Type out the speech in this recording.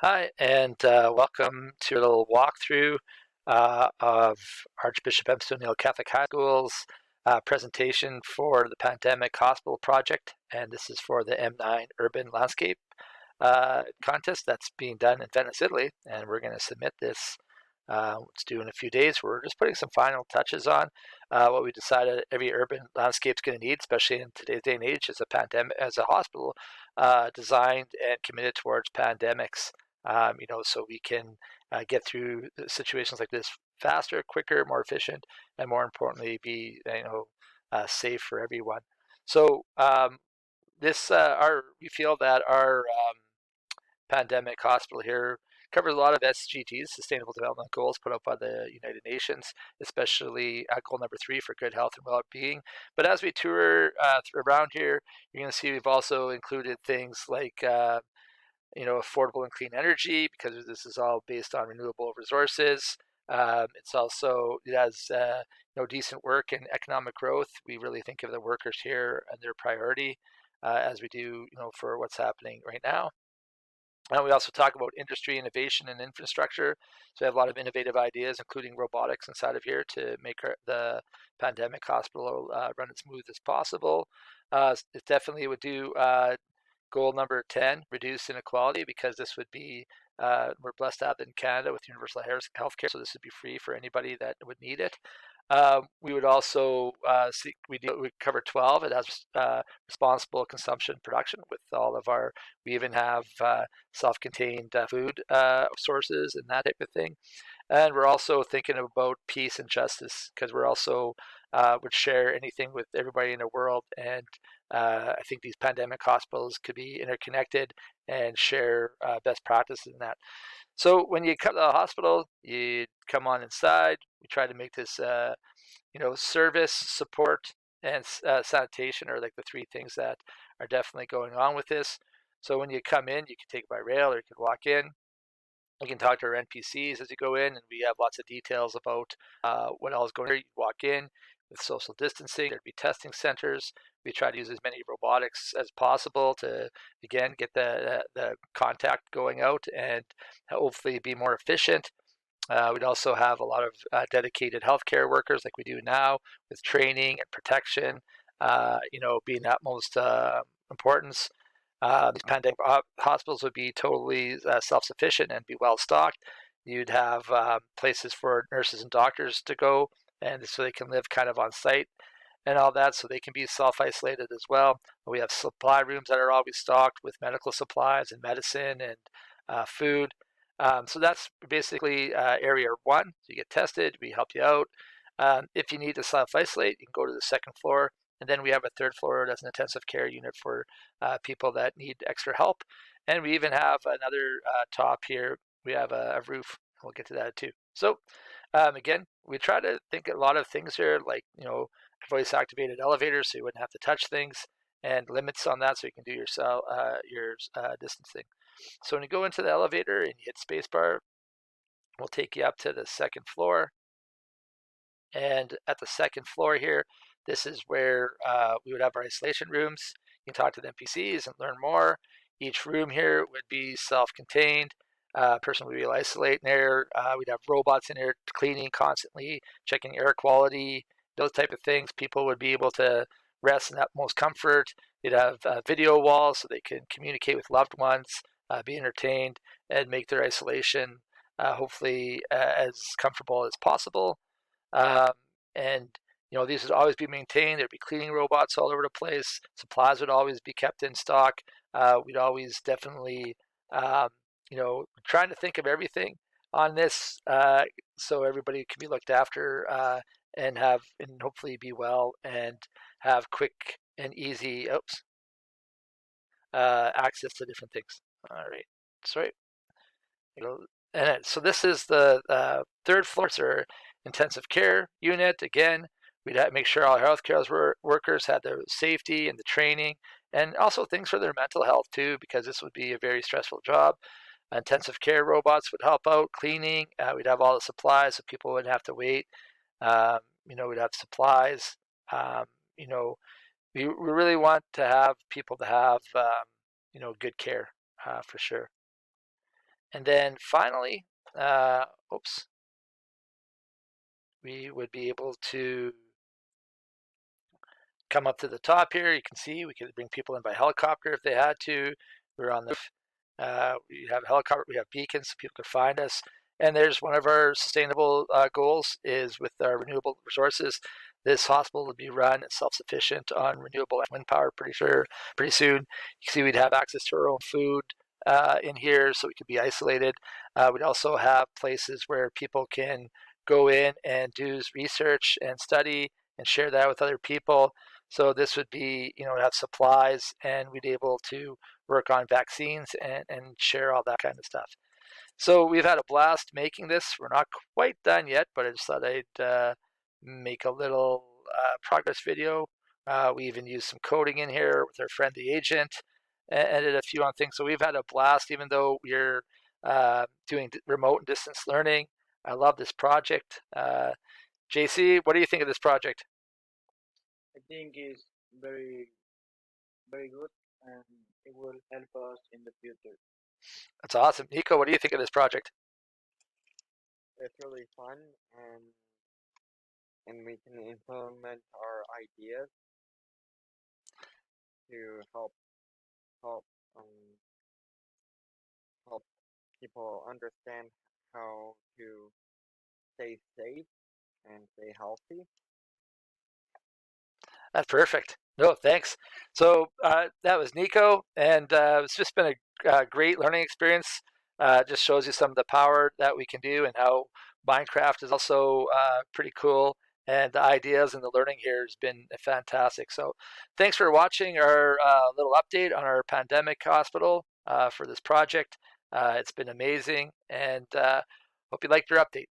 Hi, and welcome to a little walkthrough of Archbishop Epsom Neal Catholic High School's presentation for the Pandemic Hospital Project. And this is for the M9 Urban Landscape contest that's being done in Venice, Italy. And we're going to submit this. It's due in a few days. We're just putting some final touches on what we decided every urban landscape is going to need, especially in today's day and age, as a pandemic, as a hospital designed and committed towards pandemics. So we can get through situations like this faster, quicker, more efficient, and more importantly, be safe for everyone. So this we feel that our pandemic hospital here covers a lot of SDGs, Sustainable Development Goals, put out by the United Nations, especially goal number 3 for good health and well-being. But as we tour around here, you're going to see we've also included things like affordable and clean energy, because this is all based on renewable resources. It has decent work and economic growth. We really think of the workers here and their priority, as we do for what's happening right now. And we also talk about industry, innovation, and infrastructure. So we have a lot of innovative ideas, including robotics, inside of here to make the pandemic hospital run as smooth as possible. It definitely would do goal number 10, reduce inequality, because this would be, we're blessed to have it in Canada with universal health care, so this would be free for anybody that would need it. We would also we cover 12. It has responsible consumption production with all of our. We even have self-contained food sources and that type of thing. And we're also thinking about peace and justice, because we're also would share anything with everybody in the world. And I think these pandemic hospitals could be interconnected and share best practices in that. So when you come to the hospital, you come on inside. We try to make this, service, support, and sanitation are like the three things that are definitely going on with this. So when you come in, you can take it by rail or you can walk in. You can talk to our NPCs as you go in, and we have lots of details about what all is going on. You walk in with social distancing. There'd be testing centers. We try to use as many robotics as possible to, again, get the contact going out and hopefully be more efficient. We'd also have a lot of dedicated healthcare workers like we do now, with training and protection, being utmost importance. These pandemic hospitals would be totally self-sufficient and be well stocked. You'd have places for nurses and doctors to go, and so they can live kind of on site and all that, so they can be self-isolated as well. We have supply rooms that are always stocked with medical supplies and medicine and food. So that's basically area 1. So you get tested, we help you out. If you need to self-isolate, you can go to the second floor. And then we have a third floor that's an intensive care unit for people that need extra help. And we even have another top here. We have a roof. We'll get to that too. So again, we try to think a lot of things here, like voice activated elevators, so you wouldn't have to touch things, and limits on that, so you can do your distancing. So when you go into the elevator and you hit spacebar, we'll take you up to the second floor. And at the second floor here, this is where we would have our isolation rooms. You can talk to the NPCs and learn more. Each room here would be self-contained. Person would be isolating there. We'd have robots in there cleaning constantly, checking air quality, those type of things. People would be able to rest in utmost comfort. You'd have video walls so they can communicate with loved ones, be entertained, and make their isolation hopefully as comfortable as possible. Um, and these would always be maintained. There'd be cleaning robots all over the place. Supplies would always be kept in stock. We'd always definitely, um, trying to think of everything on this, so everybody can be looked after, and hopefully be well and have quick and easy access to different things. All right, sorry. And so this is the third floor. It's our intensive care unit. Again, we'd have to make sure all our healthcare workers had the safety and the training, and also things for their mental health too, because this would be a very stressful job. Intensive care robots would help out cleaning. We'd have all the supplies, so people wouldn't have to wait. We'd have supplies. Um, you know, we really want to have people to have good care, for sure. And then finally, oops, we would be able to come up to the top here. You can see we could bring people in by helicopter if they had to. We're on the we have a helicopter, we have beacons so people can find us. And there's one of our sustainable goals is with our renewable resources. This hospital will be run and self-sufficient on renewable wind power pretty soon. You can see we'd have access to our own food in here, so we could be isolated. We'd also have places where people can go in and do research and study and share that with other people. So this would be, have supplies, and we'd be able to work on vaccines and share all that kind of stuff. So we've had a blast making this. We're not quite done yet, but I just thought I'd make a little progress video. We even used some coding in here with our friend the agent, and did a few on things. So we've had a blast, even though we're doing remote and distance learning. I love this project. JC, what do you think of this project? I think it's very, very good and it will help us in the future. That's awesome. Nico, what do you think of this project? It's really fun and we can implement our ideas to help um help people understand how to stay safe and stay healthy. That's perfect. No, thanks. So that was Nico, and it's just been a great learning experience. Just shows you some of the power that we can do and how Minecraft is also pretty cool. And the ideas and the learning here has been fantastic. So thanks for watching our little update on our pandemic hospital for this project. It's been amazing, and hope you liked your update.